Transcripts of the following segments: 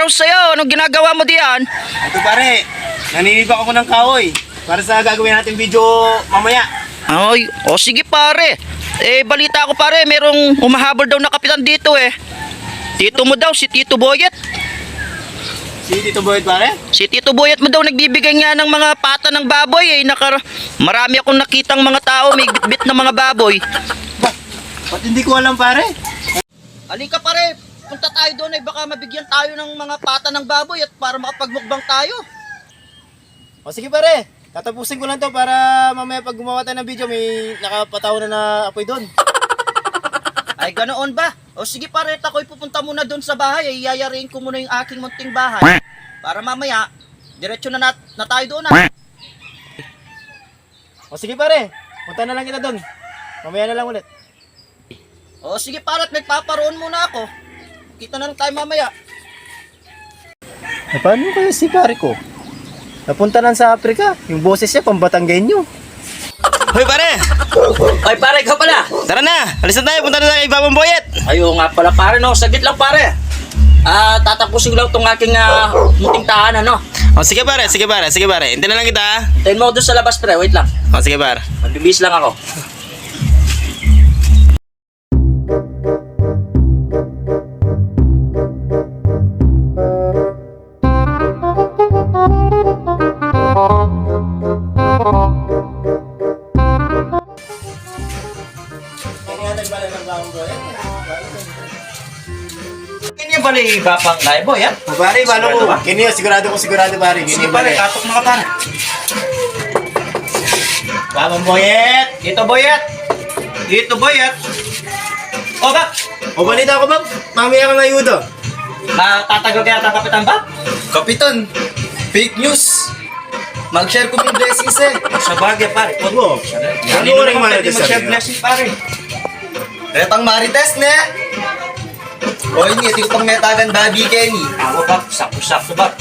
araw sa'yo. Anong ginagawa mo diyan? Ito pare, naniniba ako ng kahoy para sa gagawin natin video mamaya. Ay, o sige pare. Balita ko pare, merong umahabol daw na kapitan dito eh. Tito mo daw, si Tito Boyet. Si Tito Boyet pare? Si Tito Boyet mo daw nagbibigay nga ng mga pata ng baboy eh. Marami akong nakitang mga tao may bitbit na mga baboy. Ba't hindi ko alam pare? Halika pare, punta tayo doon eh. Baka mabigyan tayo ng mga pata ng baboy at para makapagmukbang tayo. O sige pare, tatapusin ko lang to para mamaya pag gumawa tayo ng video may nakapataw na apoy doon. Ay ganoon ba? O sige pare, ako'y pupunta muna doon sa bahay. Ay yayariin ko muna yung aking munting bahay. Para mamaya, diretso na tayo doon ah. O sige pare, punta na lang kita doon. Mamaya na lang ulit. O sige pare, at nagpaparoon muna ako. Kita na lang tayo mamaya. Eh, paano kaya si pare ko? Napunta lang sa Africa, yung boses niya pambatanggenyo. Hoy pare! Ay pare, ikaw pala. Tara na! Alis na tayo, punta na tayo kay Babang Boyet! Ayo nga pala pare, no. Saglit lang pare. Tatapusin ko lang itong aking munting tahanan, no. O sige pare, sige pare, sige pare. Hintayin na lang kita ha. Tayo mo ako doon sa labas pre, wait lang. O sige pare. Magbibis lang ako. Kanya ba yung gapang kay boy, ha? Pare, paano ko? Kini, sigurado pare. Sige pare, katok na ka pare. Babang Boyet! Dito boyet. Dito boyet. O ba? O balita ko ba? Mamaya kang ayudo. Tatagal kaya ang kapitan ba? Kapitan, fake news. Mag-share ko yung blessings eh. Sa bagay pare. Huwag mo. Ano Ano rin naman pwede marites mag-share sabi blessing pare? Retang marites ne? O hindi, ito pang metagan babi Kenny. Ako ba? Sakto ba?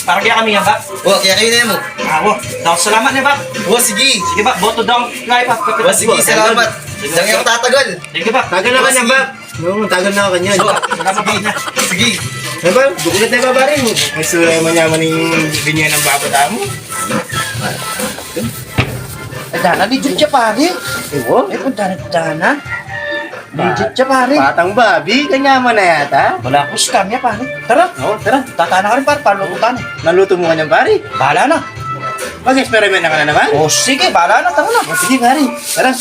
Para kaya kami yan ba? O, kaya kayo na mo. Ako. Daw salamat na ba? O, sige. Sige ba? Boto daw kay ba? O, sige, salamat. Diyan ako tatagal. Sige ba? Tagal na kanya ba? Oo, tagal na kanya. Salamat ba na? Sige. Ano ba? Bukulat na ba pare mo? May sura mo naman yung binyan ng babata mo. Dana, legit siya pare. Ewo? Eh kung dana. Legit siya pare. Patang babi, kanya mo na yata. Wala akong scam niya pare. Tara. Oo, tara. Tatana ka rin pare, palututan eh. Naluto mo kanyang pare. Bahala na. Mag-experiment na ka na naman. O sige, bahala na. Tara na. O, sige pare, tara.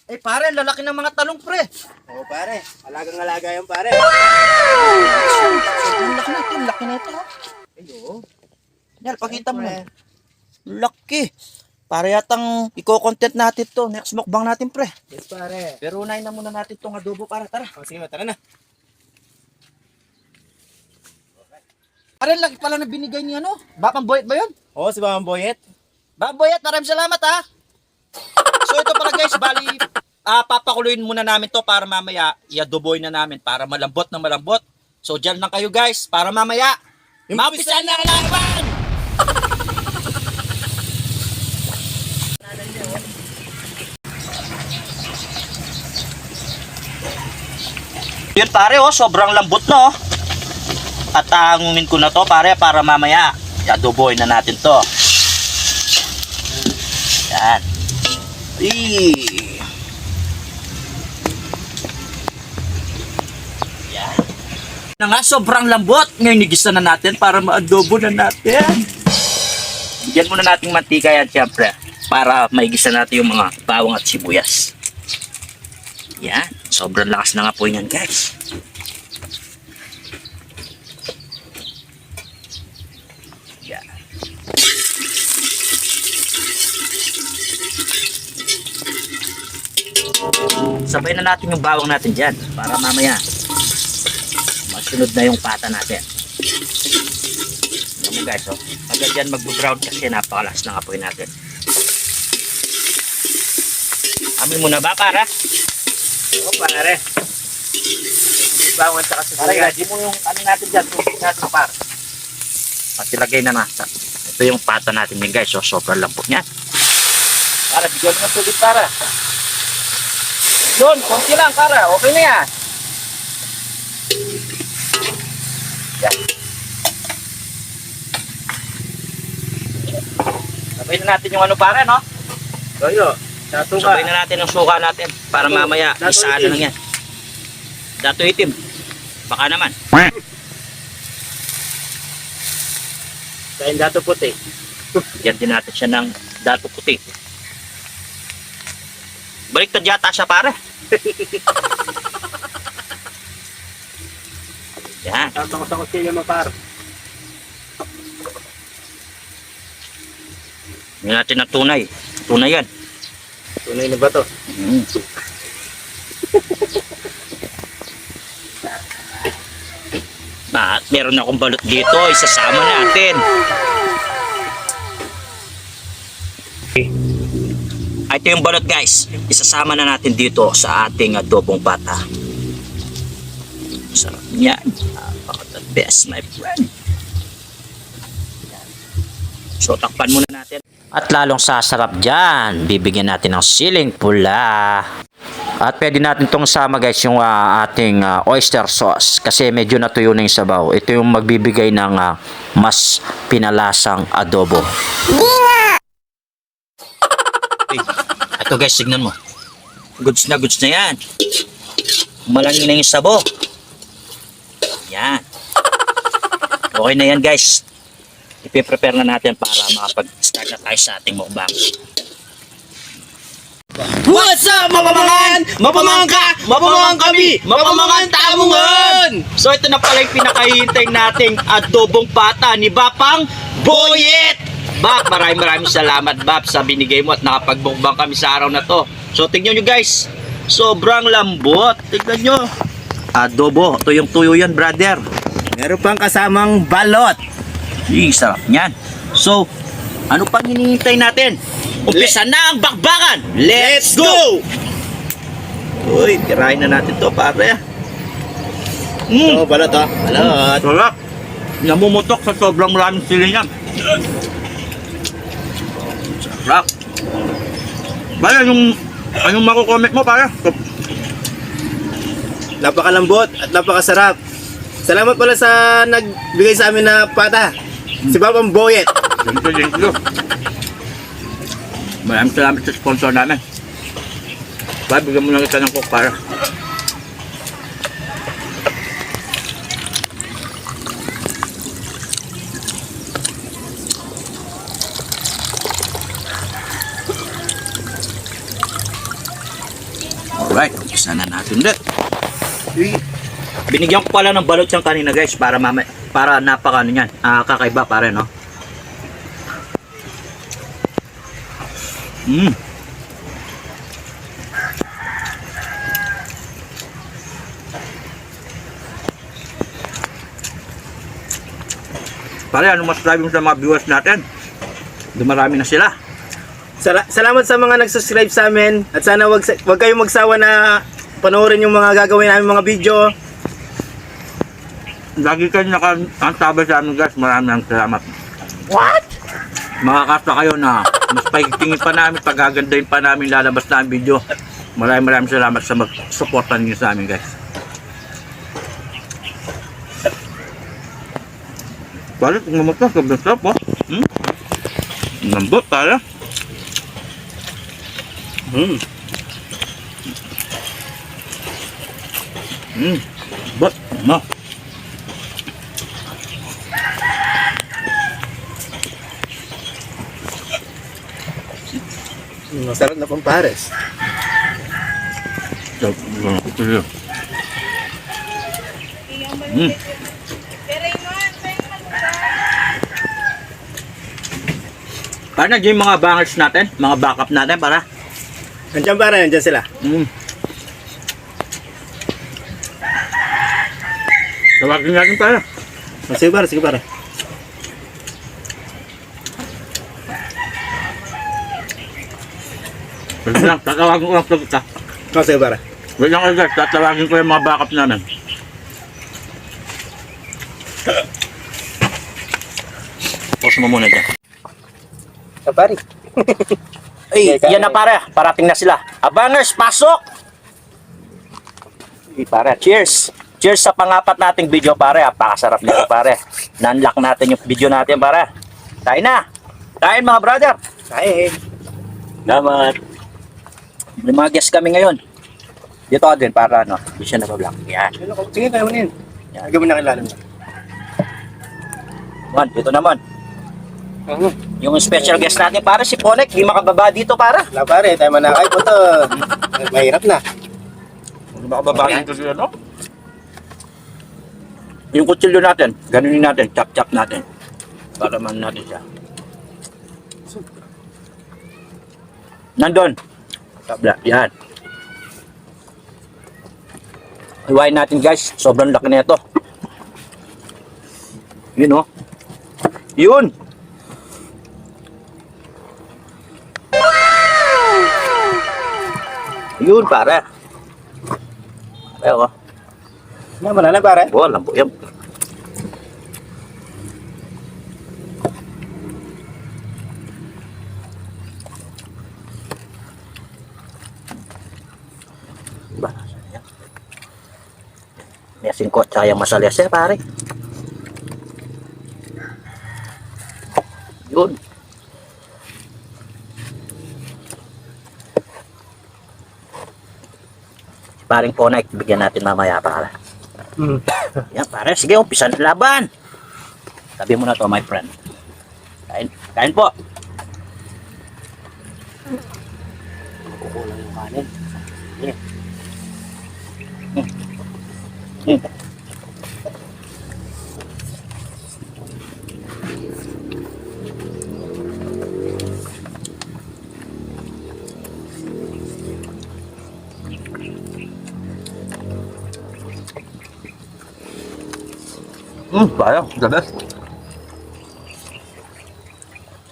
Eh pare, ang lalaki ng mga talong pre. Oo pare, alagang-alaga yan pare. Ang laki na ito. Ayo. Yan, pakita mo na. Laki. Para yatang i-content natin to. Next mukbang natin pre. Yes pare. Pero unahin na muna natin tong adobo para tara. O sige, tara na. Pare, laki pala na binigay niya no? Bapang Boyet ba yun? Oo, si Babang Boyet. Bapang Boyet, maraming salamat ha. So ito pala guys, bali papakuluin muna namin to para mamaya i-adoboy na namin para malambot na malambot. So dyan lang kayo guys para mamaya maumpisan na ang laban! Yun pare oh, sobrang lambot no. At tangungin ko na to pare para mamaya i-adoboy na natin to. Yan. Yan. Na nga, sobrang lambot. Ngayon igisa na natin para ma-adobo na natin. Bigyan muna nating mantika yan syempre para maigisa natin yung mga bawang at sibuyas. Yan. Sobrang lakas ng apoy niyan guys. Yan. Sabay na natin yung bawang natin dyan para mamaya masunod na yung pata natin. Alam mo guys, oh, agad dyan mag-brown kasi napakalas ng apoy natin. Amin muna ba para? Oo pare. Bawang sa kasi pare, di mo yung ano natin dyan, tubig natin para. At ilagay na nasa. Ito yung pata natin din guys, so sobrang lambot niyan. Para, bigyan mo ng tubig para. Yun, konti lang para, okay na yan. Yan. Sabay na natin yung ano pare, no? Toyo, suka. Sabay na natin ang suka natin para mamaya Dato isaan itim. lang yan. Dato itim. Baka naman. Kain dato puti. Yan din natin siya ng dato puti. Baliktad yata siya pare. Yan. Tatang sa kutsilyo mo par. Yan natin ng tunay. Tunay yan. Tunay na ba to? Mm. At meron akong balot dito, isasama natin. Ito yung balot guys, isasama na natin dito sa ating adobong pata. Sarap niyan. Napaka the best my friend. So takpan muna natin. At lalong sasarap dyan, bibigyan natin ng siling pula. At pwede natin itong sama guys yung ating oyster sauce kasi medyo natuyo na yung sabaw. Ito yung magbibigay ng mas pinalasang adobo. Ito guys, tignan mo. Goods na yan. Malangin na yung sabaw. Yan. Okay na yan guys. Ipiprepare na natin para makapag-start na tayo sa ating mukbang. What's up mapamangan? Mapamangka! Mapamangan kami! Mapamangan tamungan! So ito na pala yung pinakahihintay nating adobong pata ni Bapang Boyet! Bap, maraming salamat Bap sa binigay mo at nakapagmukbang kami sa araw na to. So tingnan nyo guys, sobrang lambot. Tingnan nyo. Adobo, ito yung tuyo yan brother. Meron pang kasamang balot. Sarap niyan. So, ano pang hinihintay natin? Umpisa na ang bakbakan! Let's go! Uy, tirahin na natin to pare. Ito, balot oh. Balot. Sarap. Namumutok sa sobrang maraming sili niyan. Sarap. Baya, anong makukomment mo pare? Napakalambot at napakasarap. Salamat pala sa nagbigay sa amin na pata. Si Babang Boyet. Thank you. Maraming salamat sa sponsor namin. Bye, bigyan mo lang kita ng coke para. Alright, umpisa na natin ulit. Binigyan ko pala ng balot siyang kanina guys para napaka ano yan, kakaiba pare no. Pare, ano masasabi mo sa mga viewers natin? Dumarami na sila. Salamat sa mga nag-subscribe sa amin at sana wag kayong magsawa na panoorin yung mga gagawin namin mga video. Lagi kayo nakaantabay sa amin guys, maraming salamat. What? Makakasta kayo na mas pagtingin pa namin, pagagandahin pa namin lalabas na ang video. Maraming salamat sa mag-suporta niyo sa amin guys. Balik, mamutas, sobrang sarap po. Lambot pala. But, no. Masarap na pampares. Para na yung mga bangers natin, mga backup natin para. Nandiyan para, nandiyan sila. Tawagin natin para. Sige para, sige para. Wait lang, tatawagin ko lang sa kita. Sige para. Wait lang guys, tatawagin ko yung mga backup namin. Pause mo muna dyan. Pare. Ay, yan na pare, parating na sila. Abangers, pasok! Hey, pare, cheers! Cheers sa pangapat nating video pare. Pakasarap nito pare. Na-unlock natin yung video natin pare. Kain na. Kain mga brother. Kain. Salamat. May mga guest kami ngayon. Dito ka din para ano, hindi siya nabablock. Yan. Sige, tayo mo yun. Yan. Lagyan mo na kilala mo. Man, dito naman. Yung special guest natin para si Ponek, hindi makababa dito para. Wala pare, tayo manakay po to. Mahirap na. Hindi makababa dito siya, no? Yung kutsilyo natin, ganunin natin, chop-chop natin. Para man natin siya. Nandun. Tabla, yan. Iwain natin guys, sobrang laki na ito. Yun oh. Yun. Yun pare. Pare oh. Naman na pare. Oh, lambo yan. Ba? May singkot sayang masalyas pare. Yun. Paring Ponek, bigyan natin mamaya pare. Yan pare, sige umpisa na laban. Sabi mo na to my friend. Kain, kain po. Kukulang yung kanin. Parang, the best.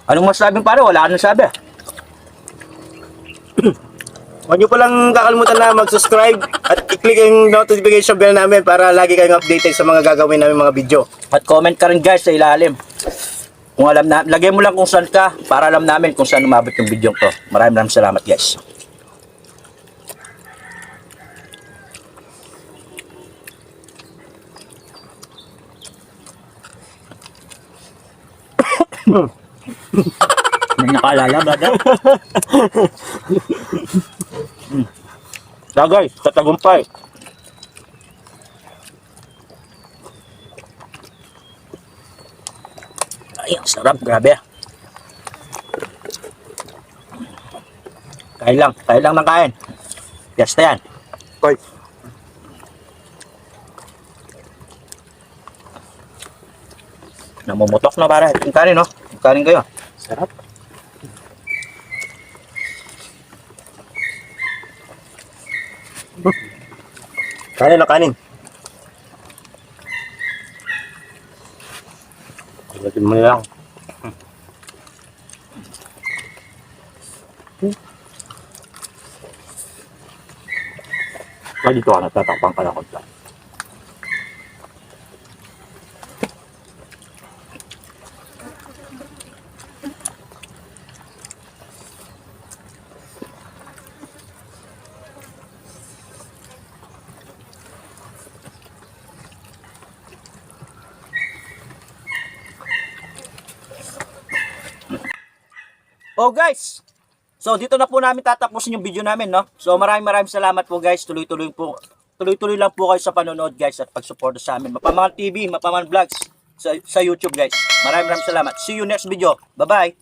Anong masabing pare? Wala ka nang sabi. Huwag nyo palang kakalimutan na mag-subscribe at i-click yung notification bell namin para lagi kayong updated sa mga gagawin namin mga video. At comment ka rin guys sa ilalim. Kung alam na, lagay mo lang kung saan ka para alam namin kung saan umabot yung video to. Maraming salamat guys. May nakalala ba daw? Guys, tatagumpay. Ay, ang sarap, grabe. Kain lang ng kain. Fiesta yan. Koy. Namumutok na pare. Yung kanin, no? Yung kanin kayo. Sarap. Kanin na kanin. Lagyan mo lang. So, dito ka nagtatakpang ka na konta. Oh guys, so dito na po namin tatapusin yung video namin, no? So maraming salamat po guys. Tuloy-tuloy lang po kayo sa panonood guys at pagsuporta sa amin. Mapamangan TV, Mapamangan Vlogs sa YouTube guys. Maraming salamat. See you next video. Bye-bye.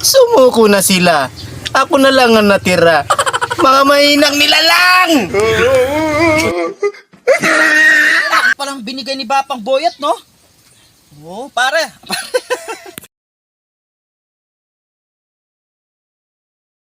Sumuko na sila. Ako na lang ang natira. Mga mahinang nilalang! Palang binigay ni Bapang Boyet, no? Oh, pare.